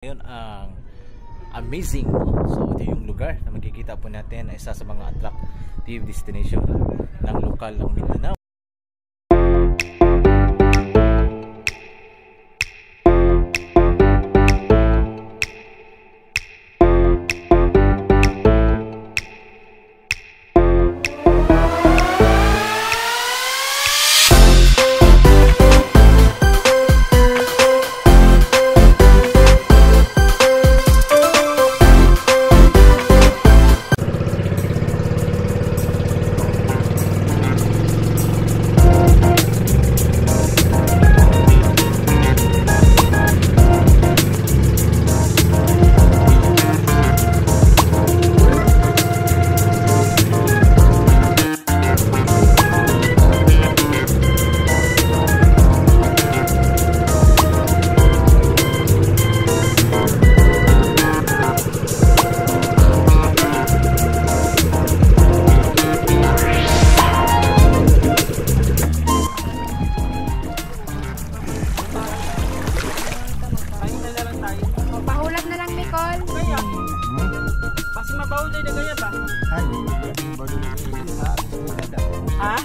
Ngayon ang amazing, no? So ito yung lugar na makikita po natin na isa sa mga attractive destination ng lokal ng Mindanao. Pahulat na lang, Nicole. Kaya, kasi mabaw tayo na gaya ba? Ha?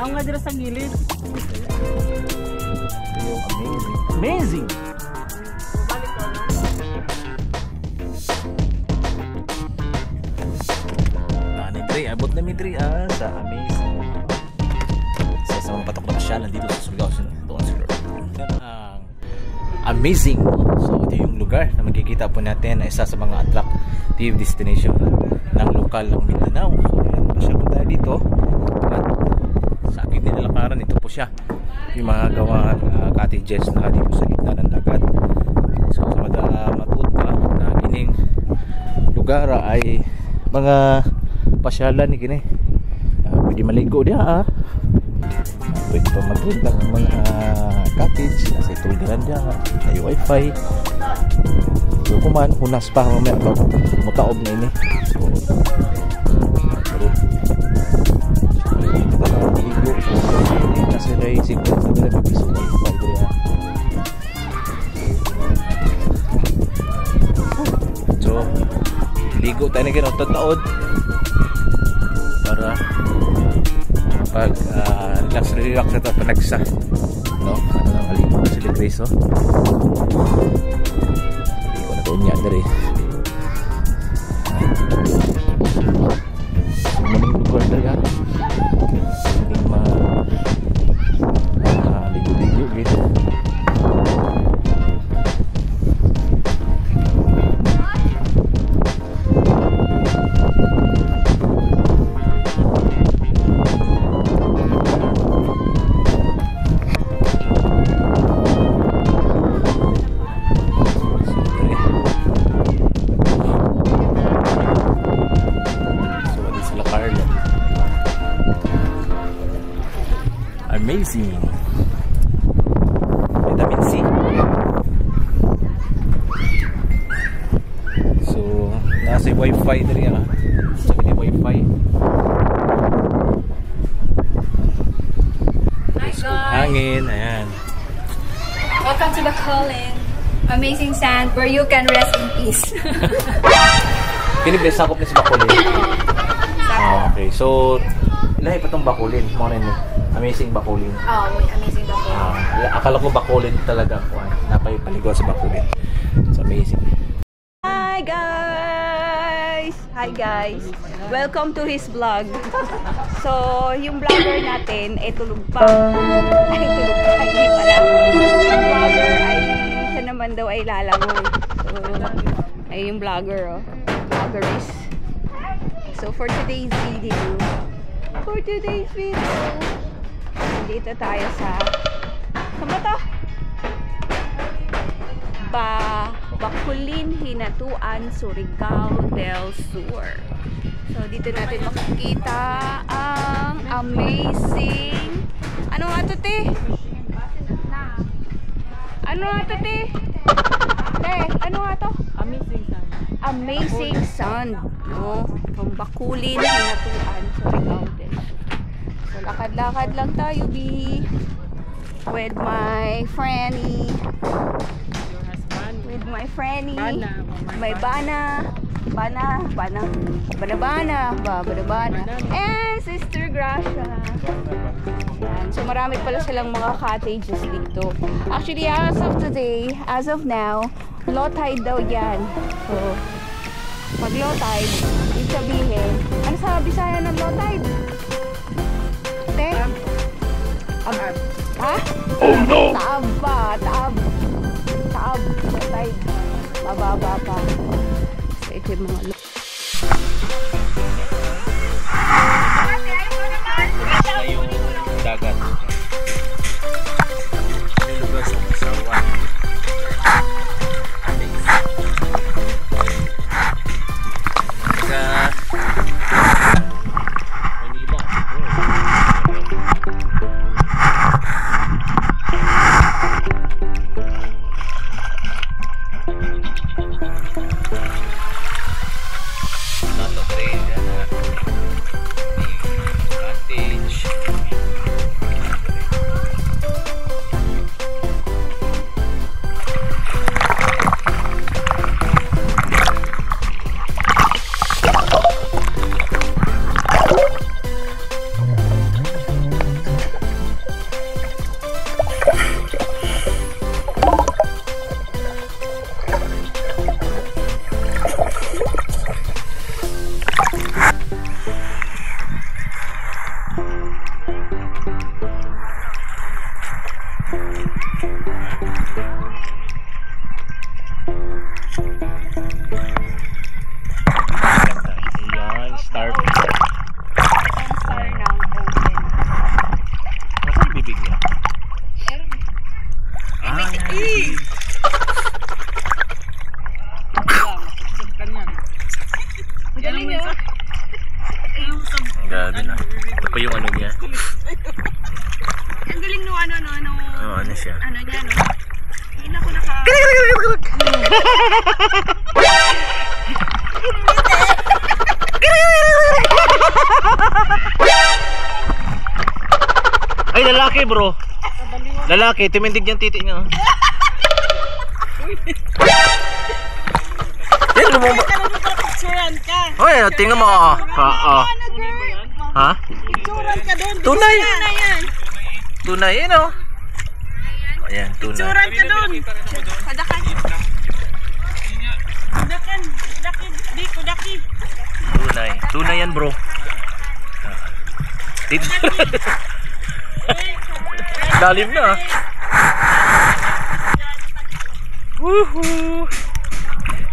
Ang nga dira sa gilid. Amazing! Balik ko, no? Mitri, abot na Mitri sa amazing. Sa mga patok na pasyalan dito sa Surigao, doon sa amazing, no? So ito yung lugar na makikita po natin na isa sa mga attractive destination ng lokal ng Mindanao. So ayan, pasyal po tayo dito at sa aking nilalakaran, ito po siya yung mga gawa cottages na dito sa gitna ng dagat. So sa matuod pa na kining lugar ay mga pasyalan ni kini, pwede maligo diha, pwede pa mag-rent ng mga cottage nasa itulgiran diya, may wifi. So kuman hunas pa mamaya ba mutaob na ini. So kasi ray siguro na piso so ligo tayo na gano'n taod para pag relax ito panagsa, no? Ano nang aligo na sila Grace, oh? Aligo na doon niya dari maning lugar talaga, maning ligo-ligo gitu. Amazing. Vitamin C. So, nasa wifi dali sa may wifi. Hi guys. Hangin, ayan. Welcome to the Colin. Amazing sand where you can rest in peace. Pinibig sakop na si Bakulin. Okay, so ilahi pa tong Bakulin. Mga rin amazing Bakulin. Oh, may amazing Bakulin. Akala ko Bakulin talaga ako. Napapaligo sa Bakulin. It's amazing. Hi guys! Hi guys! Welcome to his vlog. So, yung vlogger natin ay tulog pa. Ay, tulog pa. Hindi pala. Yung vlogger ay, siya naman daw ay lalangoy. So, ay yung vlogger, oh. Vloggeries. So, for today's video, dito tayo sa mata? Bakulin, Hinatuan, Surigao del Sur. So, dito natin makikita ang amazing... Ano nga to, te? Ano nga to, te? Te, ano nga to? Amazing sand. Amazing sand, no? From Bakulin, Hinatuan, Surigao del Sur. So, lakad-lakad lang tayo, with my Franny. my Franny, Bana. may Bana, and Sister Gracia. Yan. So marami pala silang mga cottages dito. Actually, as of now, low tide daw yan. So, pag low tide, ibig sabihin, ano sa Bisaya ng low tide? Te? Ha? Oh no! Taab ba? Taab. Low tide. Bababa pa. So, ito yung mga low. Na yung dagat. May lugar sa Sawan. Manila. Nato train yan na. Cottage. Ayan, star. Star ng open. Nasaan yung bibig niya? Ah, bibig. Galing yun. Ang gabi na. Ito pa yung ano niya. Ang galing no, Oo, ano siya? ano niya, no? Hindi na ako naka... Ay, lalaki bro. Lalaki, tumindig yung titi niya. Yan, lumumba. Picturean ka. Oy, tingnan mo. Ha? Picturean ka doon. Tunay. yan. Tunay, yun o. Ayan, tunay. Picturean ka doon. Kadakan. Kudaki. Tunay. Tunay yan bro. Dito. Dalim na. Woohoo!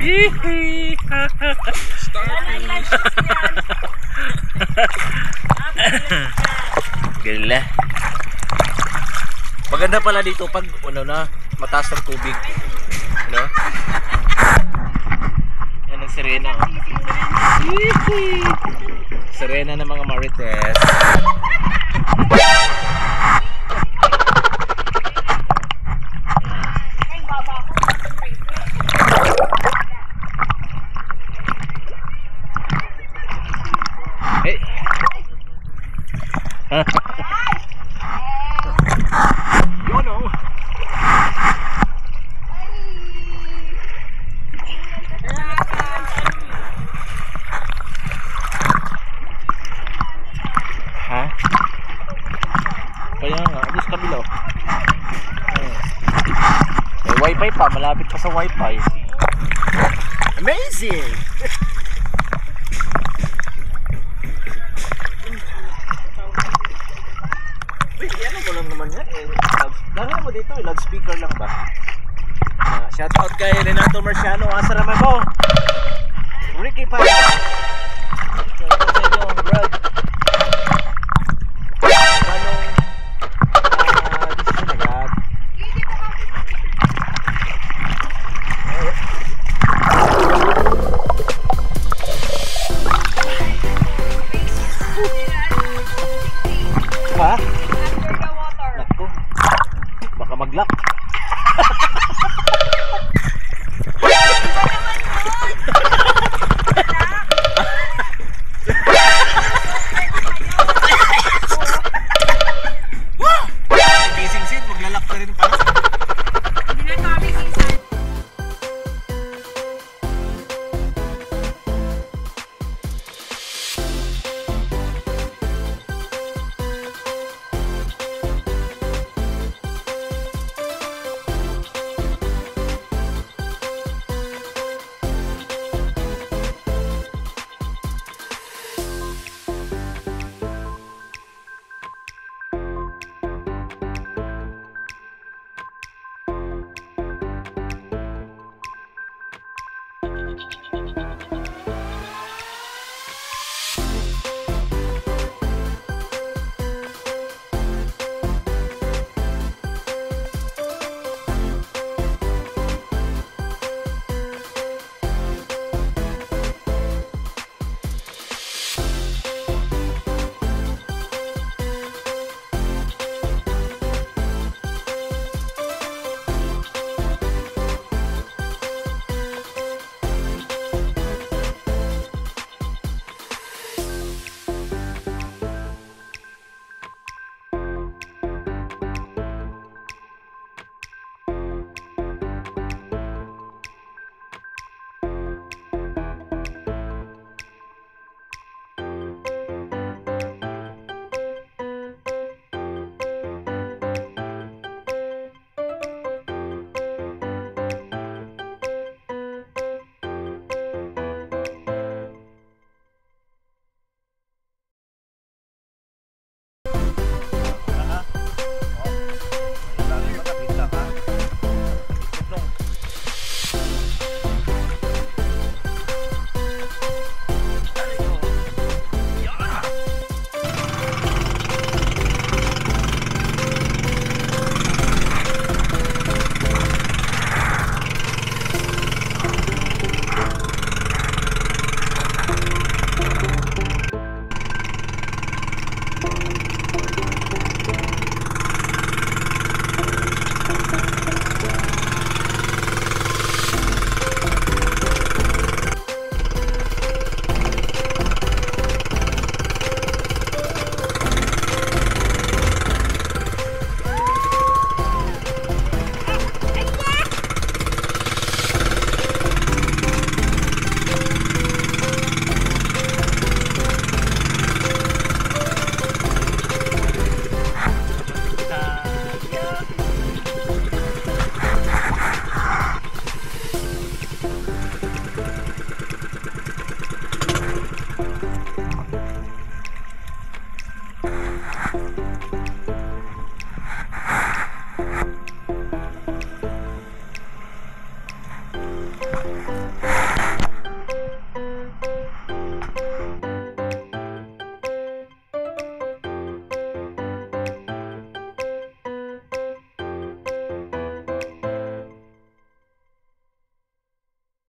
Yee-hee! Gala. Maganda pala dito pag ano na, mataas ang tubig. No? Yan ang sirena. Oh. Yee-hee! Sirena ng mga Marites. Hey. Yun o. Ha? Kaya nga, abis kabila. May wifi pa, malapit pa sa wifi. Amazing! Wait, ano mo lang naman yan eh. Lalo mo dito eh, loudspeaker lang ba? Shout out kay Renato Marciano, asa naman mo? Ricky pa. Shout out sa inyo, Brad. Manong, this is Nagat. Ha? Naku, baka mag-lock.